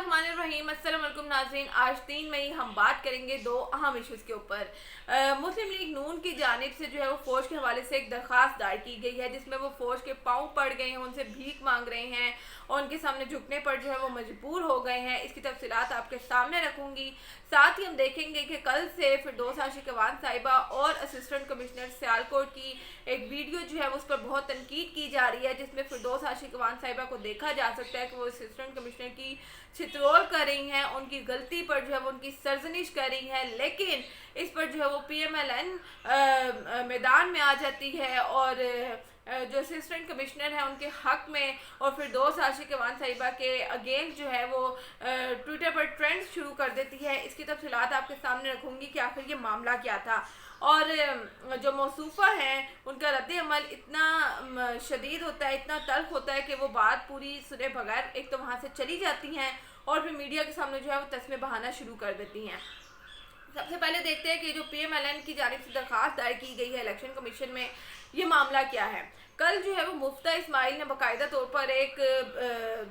बिस्मिल्लाहिर्रहमानिर्रहीम। अस्सलाम वालेकुम नाज़रीन। आज 3 मई हम बात करेंगे दो अहम इश्यूज़ के ऊपर। मुस्लिम लीग नून की जानिब से जो है वो फ़ौज के हवाले से एक दरख्वास्त दायर की गई है, जिसमें वो फ़ौज के पाँव पड़ गए हैं, उनसे भीख मांग रहे हैं और उनके सामने झुकने पर जो है वो मजबूर हो गए हैं। इसकी तफसीलात आपके सामने रखूँगी। साथ ही हम देखेंगे कि कल से फिरदौस आशिक अवान साहिबा और असिस्टेंट कमिश्नर सियालकोट की एक वीडियो जो है उस पर बहुत तनकीद की जा रही है, जिसमें फिरदौस आशिक अवान साहिबा को देखा जा सकता है कि वो असिस्टेंट कमिश्नर की छित्रोल कर रही हैं, उनकी गलती पर जो है वो उनकी सरजनिश कर रही हैं। लेकिन इस पर जो है वो PMLN मैदान में आ जाती है और जो असिस्टेंट कमिश्नर है उनके हक में और फिरदौस आशिक अवान साहिबा के अगेंस्ट जो है वो ट्विटर पर ट्रेंड शुरू कर देती है। इसकी तफसीलात आपके सामने रखूँगी कि आखिर ये मामला क्या था और जो मौसूफ़ा हैं उनका रद्द अमल इतना शदीद होता है, इतना तल्ख होता है कि वो बात पूरी सुने बगैर एक तो वहाँ से चली जाती हैं और फिर मीडिया के सामने जो है वो तस्मे बहाना शुरू कर देती हैं। सबसे पहले देखते हैं कि जो PMLN की जानिब से दरख्वास्त दायर की गई है इलेक्शन कमीशन में, ये मामला क्या है। कल जो है वो मुफ्ता इस्माइल ने बाकायदा तौर पर एक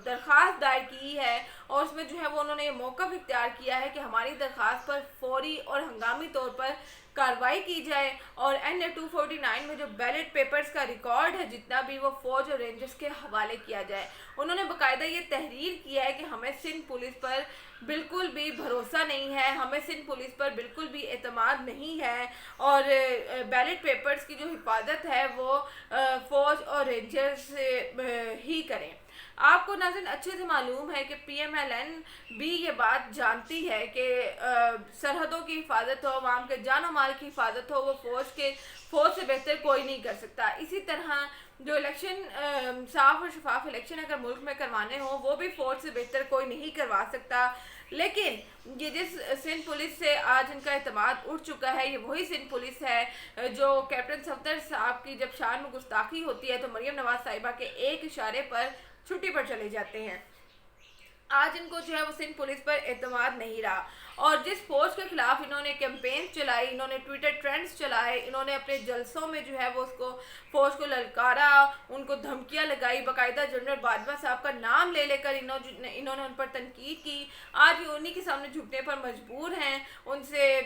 दरख्वास्त दायर की है और उसमें जो है वो उन्होंने ये मौक़िफ़ इख्तियार किया है कि हमारी दरख्वास्त पर फौरी और हंगामी तौर पर कार्रवाई की जाए और NA 249 में जो बैलेट पेपर्स का रिकॉर्ड है जितना भी वो फ़ौज और रेंजर्स के हवाले किया जाए। उन्होंने बाकायदा ये तहरीर किया है कि हमें सिंध पुलिस पर बिल्कुल भी भरोसा नहीं है, हमें सिंध पुलिस पर बिल्कुल भी एतमाद नहीं है और बैलेट पेपर्स की जो हिफाजत है वो फ़ौज और रेंजर्स ही करें। आपको नाज़रीन अच्छे से मालूम है कि PMLN भी ये बात जानती है कि सरहदों की हिफाजत हो, अवाम के जान और माल की हिफाजत हो, वो फ़ौज से बेहतर कोई नहीं कर सकता। इसी तरह जो इलेक्शन साफ़ और शफाफ इलेक्शन अगर मुल्क में करवाने हो वो भी फ़ौज से बेहतर कोई नहीं करवा सकता। लेकिन ये जिस सिंध पुलिस से आज इनका एतमाद उठ चुका है, ये वही सिंध पुलिस है जो कैप्टन सफदर साहब की जब शान में गुस्ताखी होती है तो मरियम नवाज साहिबा के एक इशारे पर छुट्टी पर चले जाते हैं। आज इनको जो है वो सिंध पुलिस पर एतमाद नहीं रहा और जिस फ़ौज के ख़िलाफ़ इन्होंने कैंपेन चलाई, इन्होंने ट्विटर ट्रेंड्स चलाए, इन्होंने अपने जलसों में जो है वो उसको फ़ौज को ललकारा, उनको धमकियां लगाई, बाकायदा जनरल बाजवा साहब का नाम ले लेकर इन्होंने उन पर तनकीद की। आज ये उन्हीं के सामने झुकने पर मजबूर हैं, उनसे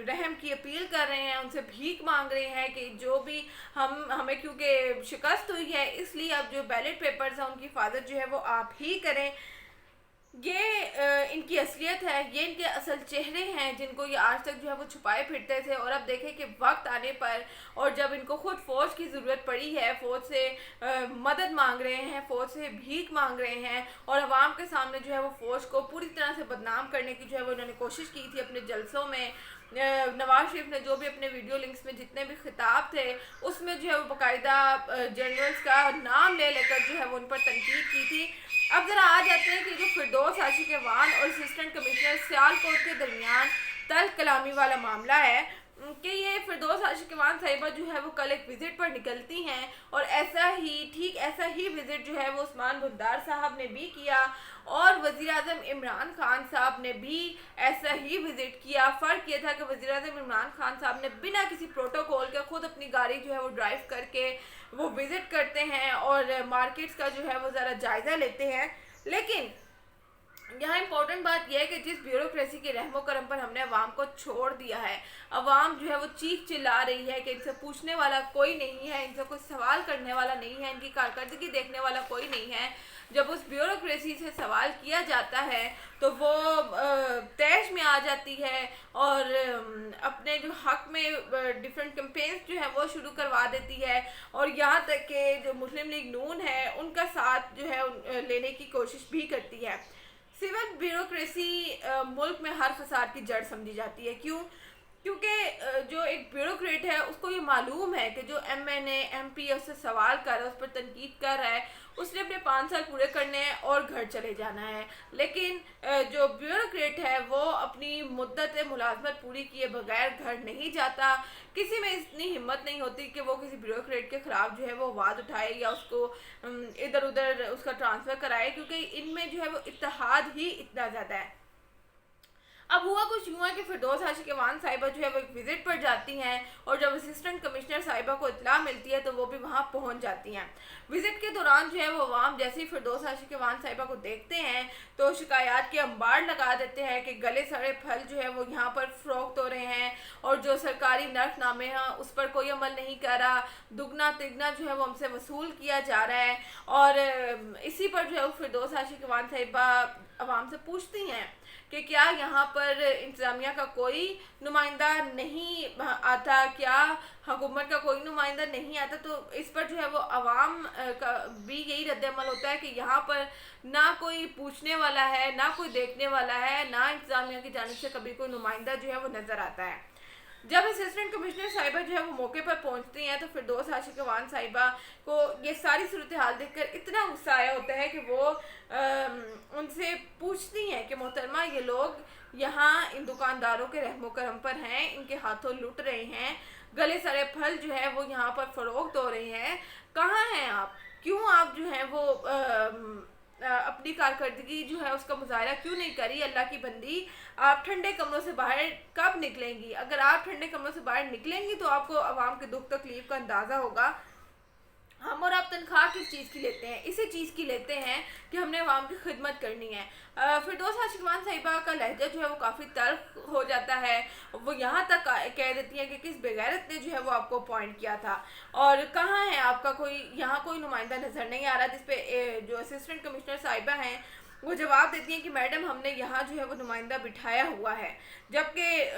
रहम की अपील कर रहे हैं, उनसे भीख मांग रहे हैं कि जो भी हमें क्योंकि शिकस्त हुई है इसलिए अब जो बैलेट पेपर्स हैं उनकी हिफाजत जो है वो आप ही करें। ये इनकी असलियत है, ये इनके असल चेहरे हैं जिनको ये आज तक जो है वो छुपाए फिरते थे और अब देखें कि वक्त आने पर और जब इनको खुद फ़ौज की ज़रूरत पड़ी है, फ़ौज से मदद मांग रहे हैं, फ़ौज से भीख मांग रहे हैं और अवाम के सामने जो है वो फ़ौज को पूरी तरह से बदनाम करने की जो है वो इन्होंने कोशिश की थी अपने जलसों में। नवाज शरीफ ने जो भी अपने वीडियो लिंक्स में जितने भी खिताब थे उसमें जो है वो बाकायदा जनरल्स का नाम ले लेकर जो है वो उन पर तनकीद की थी। अब ज़रा आ जाते हैं कि जो फिरदौस आशिक अवान और असिस्टेंट कमिश्नर सियालकोट के दरमियान तल्ख कलामी वाला मामला है कि ये फिरदौस आशिक अवान साहिबा जो है वो कल एक विज़िट पर निकलती हैं और ठीक ऐसा ही विज़िट जो है वो उस्मान बुज़दार साहब ने भी किया और वज़ीर आज़म इमरान खान साहब ने भी ऐसा ही विज़िट किया। फ़र्क ये था कि वज़ीर आज़म इमरान खान साहब ने बिना किसी प्रोटोकॉल के खुद अपनी गाड़ी जो है वो ड्राइव करके वो विज़िट करते हैं और मार्केट्स का जो है वो ज़रा जायज़ा लेते हैं। लेकिन यहाँ इम्पोर्टेंट बात यह है कि जिस ब्यूरोक्रेसी के रहमो करम पर हमने अवाम को छोड़ दिया है, अवाम जो है वो चीख चिल्ला रही है कि इनसे पूछने वाला कोई नहीं है, इनसे कोई सवाल करने वाला नहीं है, इनकी कारकर्दगी देखने वाला कोई नहीं है। जब उस ब्यूरोक्रेसी से सवाल किया जाता है तो वो तैश में आ जाती है और अपने जो हक में डिफरेंट कैंपेन्स जो है वो शुरू करवा देती है और यहाँ तक कि जो मुस्लिम लीग नून है उनका साथ जो है लेने की कोशिश भी करती है। सिविल ब्यूरोक्रेसी मुल्क में हर फसाद की जड़ समझी जाती है। क्योंकि जो एक ब्यूरोक्रेट है उसको ये मालूम है कि जो MNA MP उससे सवाल कर रहा है, उस पर तनकीद कर रहा है, उसने अपने 5 साल पूरे करने हैं और घर चले जाना है। लेकिन जो ब्यूरोक्रेट है वो अपनी मुद्दत मुलाजमत पूरी किए बगैर घर नहीं जाता। किसी में इतनी हिम्मत नहीं होती कि वो किसी ब्यूरोक्रेट के ख़िलाफ़ जो है वो आवाज़ उठाए या उसको इधर उधर उसका ट्रांसफ़र कराए, क्योंकि इनमें जो है वो इत्तेहाद ही इतना ज़्यादा है। اب ہوا کچھ یوں ہے کہ فردوس عاشق ایوان صاحبہ جو ہے وہ ایک وزٹ پر جاتی ہیں، اور جب اسسٹنٹ کمشنر صاحبہ کو اطلاع ملتی ہے تو وہ بھی وہاں پہنچ جاتی ہیں۔ وزٹ کے دوران جو ہے وہ عوام جیسے ہی فردوس عاشق ایوان صاحبہ کو دیکھتے ہیں تو شکایات کے انبار لگا دیتے ہیں کہ گلے سڑے پھل جو ہے وہ یہاں پر فروخت ہو رہے ہیں، اور جو سرکاری نرخ نامے ہیں اس پر کوئی عمل نہیں کر رہا، دگنا تگنا جو ہے وہ ہم سے وصول کیا جا رہا ہے۔ اور اسی پر جو ہے وہ فردوس عاشق ایوان صاحبہ عوام سے پوچھتی ہیں کہ کیا یہاں پر انتظامیہ کا کوئی نمائندہ نہیں آتا، کیا حکومت کا کوئی نمائندہ نہیں آتا، تو اس پر جو ہے وہ عوام کا بھی یہی رد عمل ہوتا ہے کہ یہاں پر نہ کوئی پوچھنے والا ہے، نہ کوئی دیکھنے والا ہے، نہ انتظامیہ کی جانب سے کبھی کوئی نمائندہ جو ہے وہ نظر آتا ہے۔ جب اسسٹنٹ کمشنر صاحبہ جو ہے وہ موقع پر پہنچتی ہیں تو فردوس عاشق ایوان صاحبہ کو یہ ساری صورتحال دیکھ کر اتنا غصہ آیا ہوتا ہے کہ وہ ان سے پوچھتی ہیں کہ محترمہ یہ لوگ یہاں ان دکانداروں کے رحم و کرم پر ہیں، ان کے ہاتھوں لٹ رہے ہیں، گلے سڑے پھل جو ہے وہ یہاں پر فروخت ہو رہے ہیں، کہاں ہیں آپ؟ کیوں آپ جو ہیں وہ اپنی کارکردگی جو ہے اس کا مظاہرہ کیوں نہیں کری؟ اللہ کی بندی، آپ ٹھنڈے کمروں سے باہر کب نکلیں گی؟ اگر آپ ٹھنڈے کمروں سے باہر نکلیں گی تو آپ کو عوام کے دکھ تکلیف کا اندازہ ہوگا۔ ہم اور آپ تنخواہ کس چیز کی لیتے ہیں؟ اسی چیز کی لیتے ہیں کہ ہم نے عوام کی خدمت کرنی ہے۔ فردوس عاشق ایوان صاحبہ کا لہجہ جو ہے وہ کافی تلخ ہو جاتا ہے، وہ یہاں تک کہہ دیتی ہیں کہ کس بغیرت نے جو ہے وہ آپ کو اپوائنٹ کیا تھا، اور کہاں ہے آپ کا کوئی یہاں کوئی نمائندہ نظر نہیں آ رہا؟ جس پہ جو اسسٹنٹ کمشنر صاحبہ ہیں وہ جواب دیتی ہیں کہ میڈم ہم نے یہاں جو ہے وہ نمائندہ بٹھایا ہوا ہے، جبکہ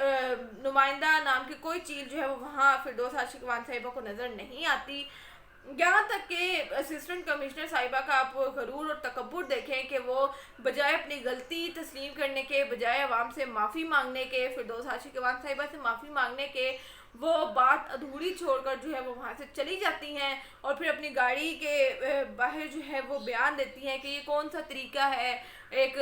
نمائندہ نام کی کوئی چیز جو ہے وہ وہاں فردوس عاشق ایوان صاحبہ کو نظر نہیں آتی۔ یہاں تک کہ اسسٹنٹ کمشنر صاحبہ کا آپ غرور اور تکبر دیکھیں کہ وہ بجائے اپنی غلطی تسلیم کرنے کے، بجائے عوام سے معافی مانگنے کے، فردوس عاشق ایوان صاحبہ سے معافی مانگنے کے، وہ بات ادھوری چھوڑ کر جو ہے وہ وہاں سے چلی جاتی ہیں، اور پھر اپنی گاڑی کے باہر جو ہے وہ بیان دیتی ہیں کہ یہ کون سا طریقہ ہے ایک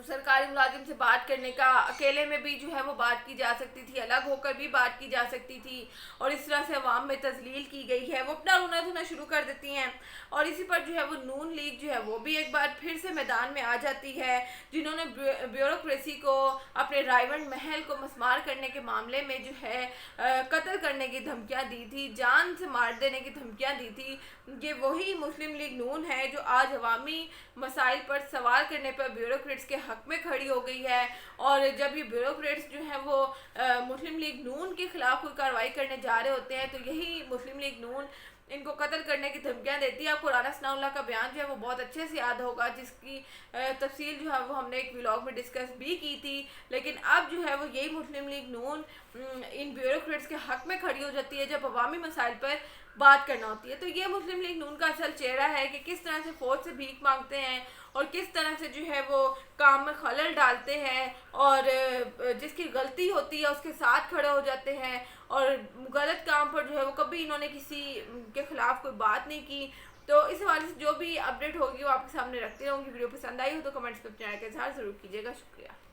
سرکاری ملازم سے بات کرنے کا، اکیلے میں بھی جو ہے وہ بات کی جا سکتی تھی، الگ ہو کر بھی بات کی جا سکتی تھی، اور اس طرح سے عوام میں تذلیل کی گئی ہے۔ وہ اپنا رونا دھونا شروع کر دیتی ہیں، اور اسی پر جو ہے وہ نون لیگ جو ہے وہ بھی ایک بار پھر سے میدان میں آ جاتی ہے، جنہوں نے بیوروکریسی کو، اپنے رائیونڈ محل کو مسمار کرنے کے معاملے میں جو ہے قتل کرنے کی دھمکیاں دی تھی، جان سے مار دینے کی دھمکیاں دی تھی۔ یہ وہی مسلم لیگ نون ہے جو آج عوامی مسائل پر سوال کرنے پر بیوروکریٹس کے حق میں کھڑی ہو گئی ہے، اور جب یہ بیوروکریٹس جو ہیں وہ مسلم لیگ نون کے خلاف کوئی کارروائی کرنے جا رہے ہوتے ہیں تو یہی مسلم لیگ نون ان کو قتل کرنے کی دھمکیاں دیتی ہے۔ آپ کو رانا ثناء اللہ کا بیان جو ہے وہ بہت اچھے سے یاد ہوگا، جس کی تفصیل جو ہے وہ ہم نے ایک ولاگ میں ڈسکس بھی کی تھی، لیکن اب جو ہے وہ یہی مسلم لیگ نون ان بیوروکریٹس کے حق میں کھڑی ہو جاتی ہے جب عوامی مسائل پر بات کرنا ہوتی ہے۔ تو یہ مسلم لیگ نون کا اصل چہرہ ہے کہ کس طرح سے فوج سے بھیک مانگتے ہیں، اور کس طرح سے جو ہے وہ کام میں خلل ڈالتے ہیں، اور جس کی غلطی ہوتی ہے اس کے ساتھ کھڑے ہو جاتے ہیں، اور غلط کام پر جو ہے وہ کبھی انہوں نے کسی کے خلاف کوئی بات نہیں کی۔ تو اس حوالے سے جو بھی اپڈیٹ ہوگی وہ آپ کے سامنے رکھتے رہوں گی۔ ویڈیو پسند آئی ہو تو کمنٹس میں اپنے رائے کا اظہار ضرور کیجیے گا۔ شکریہ۔